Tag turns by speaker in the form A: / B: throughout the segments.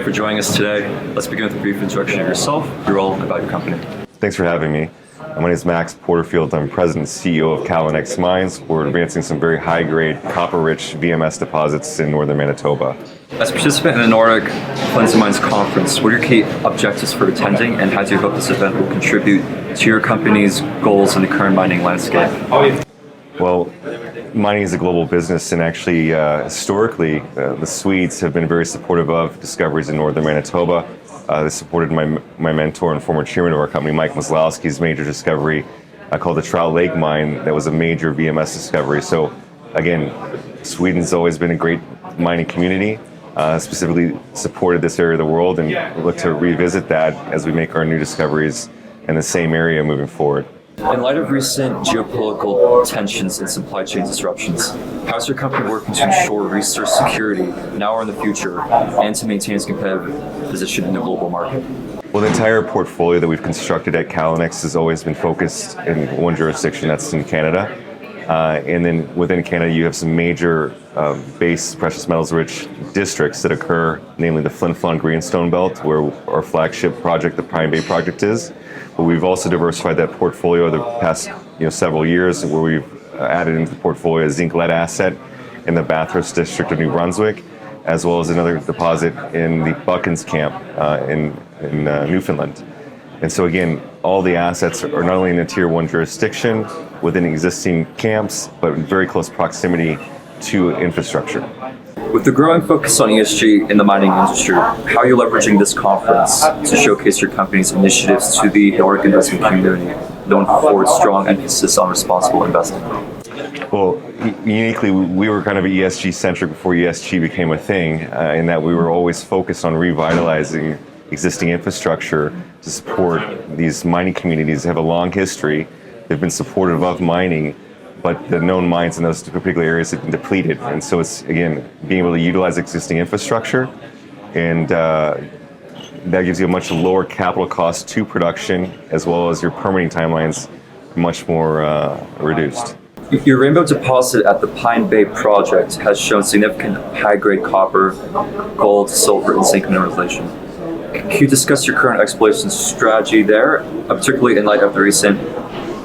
A: for joining us today. Let's begin with a brief introduction of yourself, your role, and about your company.
B: Thanks for having me. My name is Max Porterfield. I'm President and CEO of Callinex Mines. We're advancing some very high-grade, copper-rich VMS deposits in northern Manitoba.
A: As a participant in the Nordic Funds Mines conference, what are your key objectives for attending, and how do you hope this event will contribute to your company's goals in the current mining landscape?
B: Well, mining is a global business, and actually, historically, the Swedes have been very supportive of discoveries in northern Manitoba. They supported my mentor and former chairman of our company, Mike Maslowski's major discovery called the Trout Lake Mine. That was a major VMS discovery. So, again, Sweden's always been a great mining community, specifically supported this area of the world, and look to revisit that as we make our new discoveries in the same area moving forward.
A: In light of recent geopolitical tensions and supply chain disruptions, how is your company working to ensure resource security now or in the future, and to maintain its competitive position in the global market?
B: Well, the entire portfolio that we've constructed at Callinex has always been focused in one jurisdiction, that's in Canada. And then within Canada, you have some major base precious metals rich districts that occur, namely the Flin Flon Greenstone Belt, where our flagship project, the Pine Bay project, is. But we've also diversified that portfolio the past several years, where we've added into the portfolio a zinc lead asset in the Bathurst district of New Brunswick, as well as another deposit in the Buckens camp in Newfoundland. And so again, all the assets are not only in a tier 1 jurisdiction within existing camps, but in very close proximity to infrastructure.
A: With the growing focus on ESG in the mining industry, how are you leveraging this conference to showcase your company's initiatives to the Nordic investment community, known for its strong emphasis on responsible investing?
B: Well, uniquely, we were kind of ESG-centric before ESG became a thing, in that we were always focused on revitalizing existing infrastructure to support these mining communities that have a long history. They've been supportive of mining, but the known mines in those particular areas have been depleted. And so it's, again, being able to utilize existing infrastructure, and that gives you a much lower capital cost to production, as well as your permitting timelines much more reduced.
A: Your rainbow deposit at the Pine Bay project has shown significant high-grade copper, gold, silver, and zinc mineralization. Can you discuss your current exploration strategy there, particularly in light of the recent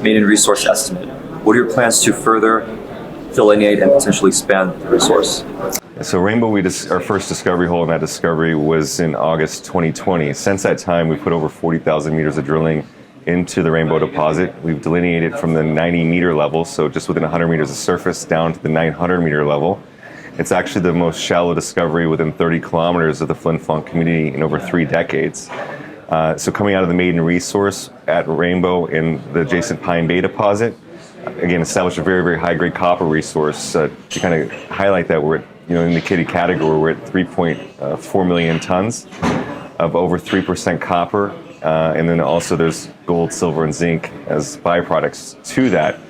A: maiden resource estimate? What are your plans to further delineate and potentially expand the resource?
B: So Rainbow, our first discovery hole in that discovery was in August 2020. Since that time, we put over 40,000 meters of drilling into the Rainbow deposit. We've delineated from the 90-meter level, so just within 100 meters of surface, down to the 900-meter level. It's actually the most shallow discovery within 30 kilometers of the Flin Flon community in over 3 decades. So coming out of the maiden resource at Rainbow in the adjacent Pine Bay deposit, again, established a very, very high-grade copper resource. To kind of highlight that, we're at, in the kitty category, we're at 3.4 million tons of over 3% copper. And then also there's gold, silver, and zinc as byproducts to that.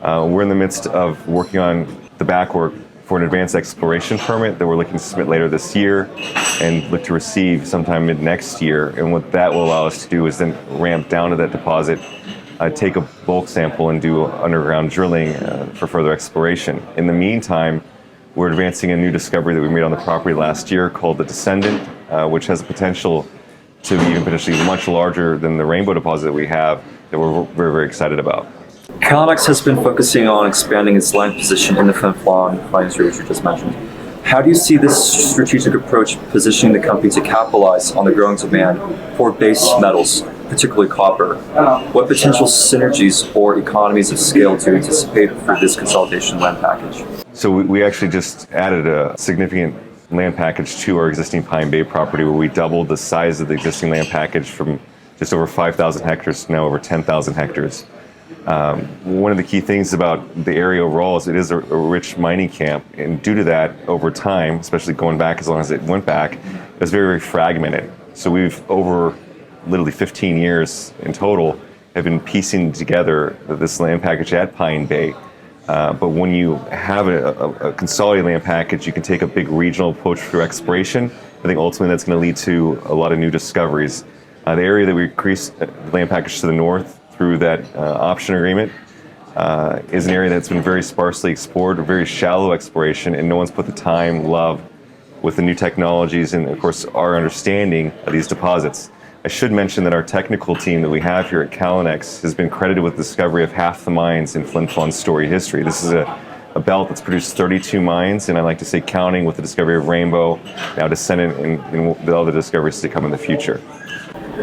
B: We're in the midst of working on the backwork for an advanced exploration permit that we're looking to submit later this year and look to receive sometime mid-next year. And what that will allow us to do is then ramp down to that deposit, take a bulk sample, and do underground drilling for further exploration. In the meantime, we're advancing a new discovery that we made on the property last year called the Descendant, which has the potential to be even potentially much larger than the Rainbow deposit that we have, that we're very, very excited about.
A: Callinex has been focusing on expanding its land position in the Flin Flon mines, which you just mentioned. How do you see this strategic approach positioning the company to capitalize on the growing demand for base metals, particularly copper? What potential synergies or economies of scale do you anticipate for this consolidation land package?
B: So we actually just added a significant land package to our existing Pine Bay property, where we doubled the size of the existing land package from just over 5,000 hectares to now over 10,000 hectares. One of the key things about the area overall is it is a rich mining camp, and due to that, over time, especially going back as long as it went back, it was very, very fragmented. So we've, over literally 15 years in total, have been piecing together this land package at Pine Bay. But when you have a consolidated land package, you can take a big regional approach through exploration. I think ultimately that's going to lead to a lot of new discoveries. The area that we increased the land package to the north through that option agreement is an area that's been very sparsely explored, very shallow exploration, and no one's put the time, love, with the new technologies and, of course, our understanding of these deposits. I should mention that our technical team that we have here at Callinex has been credited with the discovery of half the mines in Flin Flon's storied history. This is a belt that's produced 32 mines, and I like to say counting with the discovery of Rainbow, now Descendant, and the other discoveries to come in the future.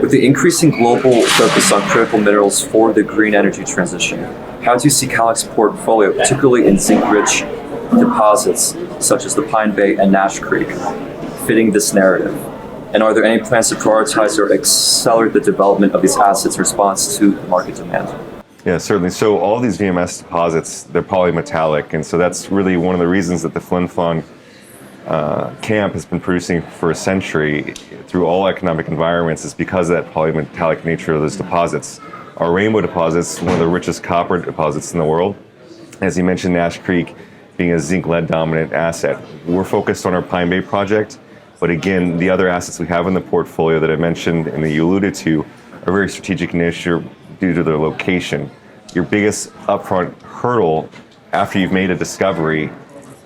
A: With the increasing global focus on critical minerals for the green energy transition, how do you see Calix's portfolio, particularly in zinc-rich deposits such as the Pine Bay and Nash Creek, fitting this narrative? And are there any plans to prioritize or accelerate the development of these assets in response to market demand?
B: Yeah, certainly. So all these VMS deposits, they're polymetallic, and so that's really one of the reasons that the Flin Flon camp has been producing for a century through all economic environments is because of that polymetallic nature of those deposits. Our Rainbow deposits, one of the richest copper deposits in the world. As you mentioned, Nash Creek being a zinc-lead dominant asset. We're focused on our Pine Bay project, but again, the other assets we have in the portfolio that I mentioned and that you alluded to are very strategic in nature due to their location. Your biggest upfront hurdle after you've made a discovery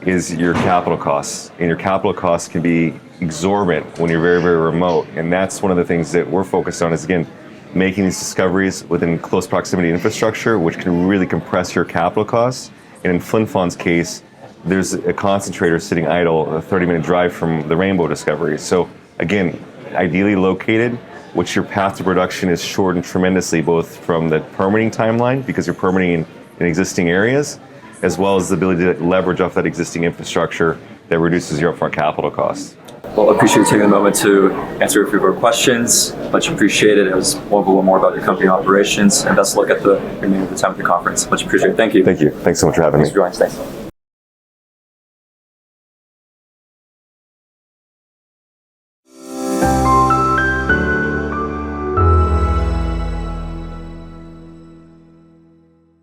B: is your capital costs. And your capital costs can be exorbitant when you're very, very remote. And that's one of the things that we're focused on is, again, making these discoveries within close proximity to infrastructure, which can really compress your capital costs. And in Flin Flon's case, there's a concentrator sitting idle, a 30-minute drive from the Rainbow discovery. So again, ideally located, which your path to production is shortened tremendously, both from the permitting timeline, because you're permitting in existing areas, as well as the ability to leverage off that existing infrastructure that reduces your upfront capital costs.
A: Well, I appreciate you taking a moment to answer a few of our questions. Much appreciated. It was a little more about your company operations, and best of luck at the remainder of the time at the conference. Much appreciated. Thank you.
B: Thank you. Thanks so much for having me.
A: Thanks for joining us. Thanks.